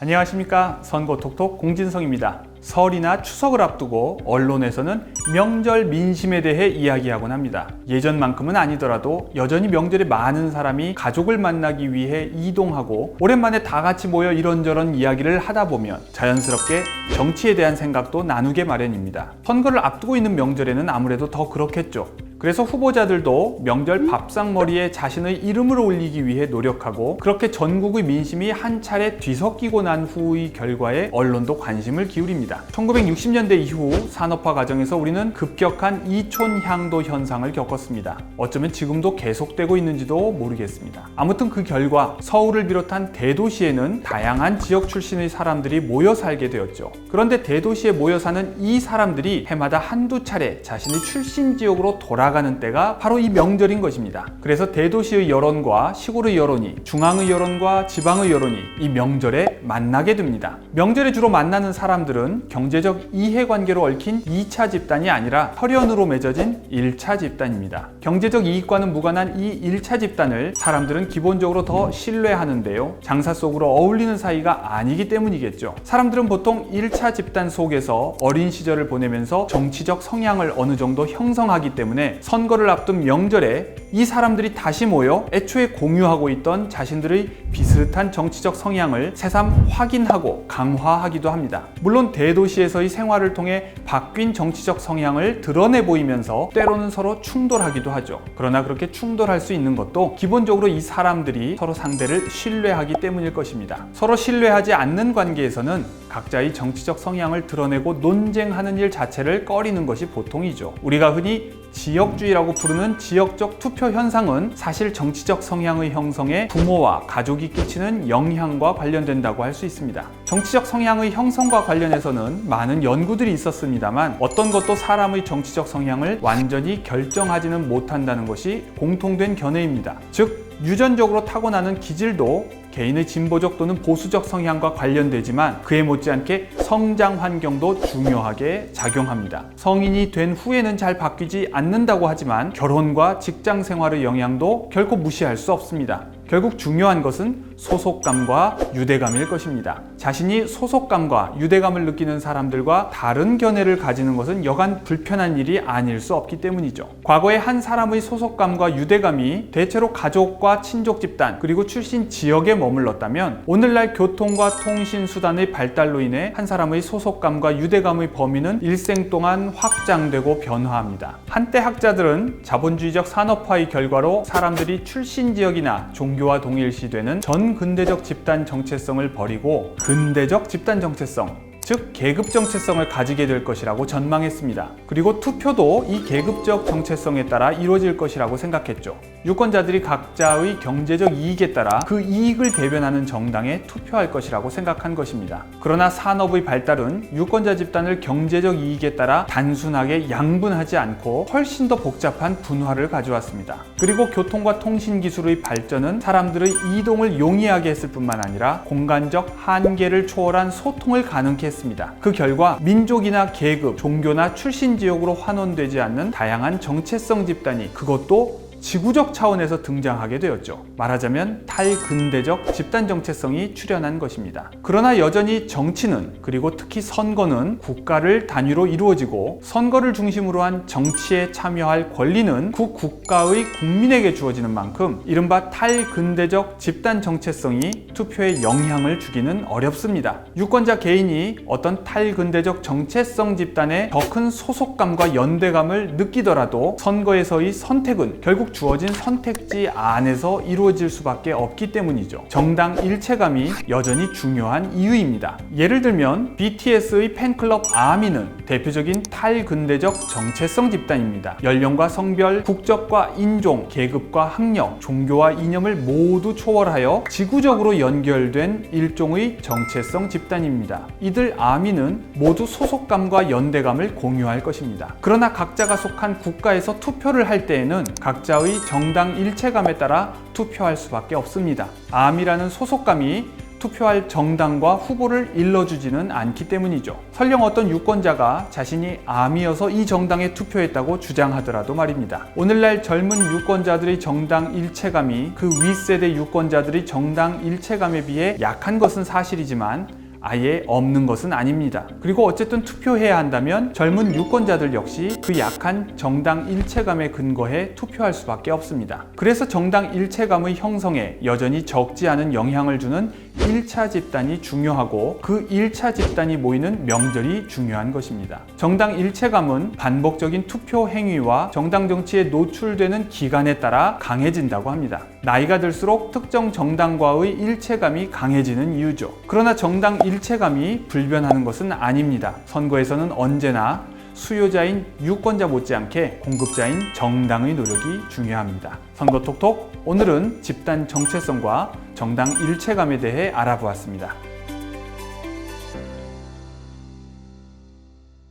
안녕하십니까. 선거톡톡 공진성입니다. 설이나 추석을 앞두고 언론에서는 명절 민심에 대해 이야기하곤 합니다. 예전만큼은 아니더라도 여전히 명절에 많은 사람이 가족을 만나기 위해 이동하고 오랜만에 다 같이 모여 이런저런 이야기를 하다 보면 자연스럽게 정치에 대한 생각도 나누게 마련입니다. 선거를 앞두고 있는 명절에는 아무래도 더 그렇겠죠. 그래서 후보자들도 명절 밥상머리에 자신의 이름을 올리기 위해 노력하고 그렇게 전국의 민심이 한 차례 뒤섞이고 난 후의 결과에 언론도 관심을 기울입니다. 1960년대 이후 산업화 과정에서 우리는 급격한 이촌향도 현상을 겪었습니다. 어쩌면 지금도 계속되고 있는지도 모르겠습니다. 아무튼 그 결과 서울을 비롯한 대도시에는 다양한 지역 출신의 사람들이 모여 살게 되었죠. 그런데 대도시에 모여 사는 이 사람들이 해마다 한두 차례 자신의 출신 지역으로 돌아가는 때가 바로 이 명절인 것입니다. 그래서 대도시의 여론과 시골의 여론이, 중앙의 여론과 지방의 여론이 이 명절에 만나게 됩니다. 명절에 주로 만나는 사람들은 경제적 이해관계로 얽힌 2차 집단이 아니라 혈연으로 맺어진 1차 집단입니다. 경제적 이익과는 무관한 이 1차 집단을 사람들은 기본적으로 더 신뢰하는데요. 장사 속으로 어울리는 사이가 아니기 때문이겠죠. 사람들은 보통 1차 집단 속에서 어린 시절을 보내면서 정치적 성향을 어느 정도 형성하기 때문에 선거를 앞둔 명절에 이 사람들이 다시 모여 애초에 공유하고 있던 자신들의 비슷한 정치적 성향을 새삼 확인하고 강화하기도 합니다. 물론 대도시에서의 생활을 통해 바뀐 정치적 성향을 드러내 보이면서 때로는 서로 충돌하기도 하죠. 그러나 그렇게 충돌할 수 있는 것도 기본적으로 이 사람들이 서로 상대를 신뢰하기 때문일 것입니다. 서로 신뢰하지 않는 관계에서는 각자의 정치적 성향을 드러내고 논쟁하는 일 자체를 꺼리는 것이 보통이죠. 우리가 흔히 지역주의라고 부르는 지역적 투표 현상은 사실 정치적 성향의 형성에 부모와 가족이 끼치는 영향과 관련된다고 할 수 있습니다. 정치적 성향의 형성과 관련해서는 많은 연구들이 있었습니다만 어떤 것도 사람의 정치적 성향을 완전히 결정하지는 못한다는 것이 공통된 견해입니다. 즉, 유전적으로 타고나는 기질도 개인의 진보적 또는 보수적 성향과 관련되지만 그에 못지않게 성장 환경도 중요하게 작용합니다. 성인이 된 후에는 잘 바뀌지 않는다고 하지만 결혼과 직장 생활의 영향도 결코 무시할 수 없습니다. 결국 중요한 것은 소속감과 유대감일 것입니다. 자신이 소속감과 유대감을 느끼는 사람들과 다른 견해를 가지는 것은 여간 불편한 일이 아닐 수 없기 때문이죠. 과거에 한 사람의 소속감과 유대감이 대체로 가족과 친족 집단 그리고 출신 지역에 머물렀다면 오늘날 교통과 통신 수단의 발달로 인해 한 사람의 소속감과 유대감의 범위는 일생 동안 확장되고 변화합니다. 한때 학자들은 자본주의적 산업화의 결과로 사람들이 출신 지역이나 종교와 동일시되는 전근대적 집단 정체성을 버리고 근대적 집단 정체성, 즉 계급 정체성을 가지게 될 것이라고 전망했습니다. 그리고 투표도 이 계급적 정체성에 따라 이루어질 것이라고 생각했죠. 유권자들이 각자의 경제적 이익에 따라 그 이익을 대변하는 정당에 투표할 것이라고 생각한 것입니다. 그러나 산업의 발달은 유권자 집단을 경제적 이익에 따라 단순하게 양분하지 않고 훨씬 더 복잡한 분화를 가져왔습니다. 그리고 교통과 통신 기술의 발전은 사람들의 이동을 용이하게 했을 뿐만 아니라 공간적 한계를 초월한 소통을 가능케 했습니다. 그 결과 민족이나 계급, 종교나 출신 지역으로 환원되지 않는 다양한 정체성 집단이 그것도 지구적 차원에서 등장하게 되었죠. 말하자면 탈근대적 집단 정체성이 출현한 것입니다. 그러나 여전히 정치는, 그리고 특히 선거는 국가를 단위로 이루어지고 선거를 중심으로 한 정치에 참여할 권리는 그 국가의 국민에게 주어지는 만큼 이른바 탈근대적 집단 정체성이 투표에 영향을 주기는 어렵습니다. 유권자 개인이 어떤 탈근대적 정체성 집단에 더 큰 소속감과 연대감을 느끼더라도 선거에서의 선택은 결국 주어진 선택지 안에서 이루어질 수밖에 없기 때문이죠. 정당 일체감이 여전히 중요한 이유입니다. 예를 들면 BTS의 팬클럽 아미는 대표적인 탈근대적 정체성 집단입니다. 연령과 성별, 국적과 인종, 계급과 학력, 종교와 이념을 모두 초월하여 지구적으로 연결된 일종의 정체성 집단입니다. 이들 아미는 모두 소속감과 연대감을 공유할 것입니다. 그러나 각자가 속한 국가에서 투표를 할 때에는 각자의 정당 일체감에 따라 투표할 수밖에 없습니다. 암이라는 소속감이 투표할 정당과 후보를 일러주지는 않기 때문이죠. 설령 어떤 유권자가 자신이 암이어서 이 정당에 투표했다고 주장하더라도 말입니다. 오늘날 젊은 유권자들의 정당 일체감이 그 윗세대 유권자들의 정당 일체감에 비해 약한 것은 사실이지만 아예 없는 것은 아닙니다. 그리고 어쨌든 투표해야 한다면 젊은 유권자들 역시 그 약한 정당 일체감에 근거해 투표할 수밖에 없습니다. 그래서 정당 일체감의 형성에 여전히 적지 않은 영향을 주는 1차 집단이 중요하고 그 1차 집단이 모이는 명절이 중요한 것입니다. 정당 일체감은 반복적인 투표 행위와 정당 정치에 노출되는 기간에 따라 강해진다고 합니다. 나이가 들수록 특정 정당과의 일체감이 강해지는 이유죠. 그러나 정당 일체감이 불변하는 것은 아닙니다. 선거에서는 언제나 수요자인 유권자 못지않게 공급자인 정당의 노력이 중요합니다. 선거톡톡, 오늘은 집단 정체성과 정당 일체감에 대해 알아보았습니다.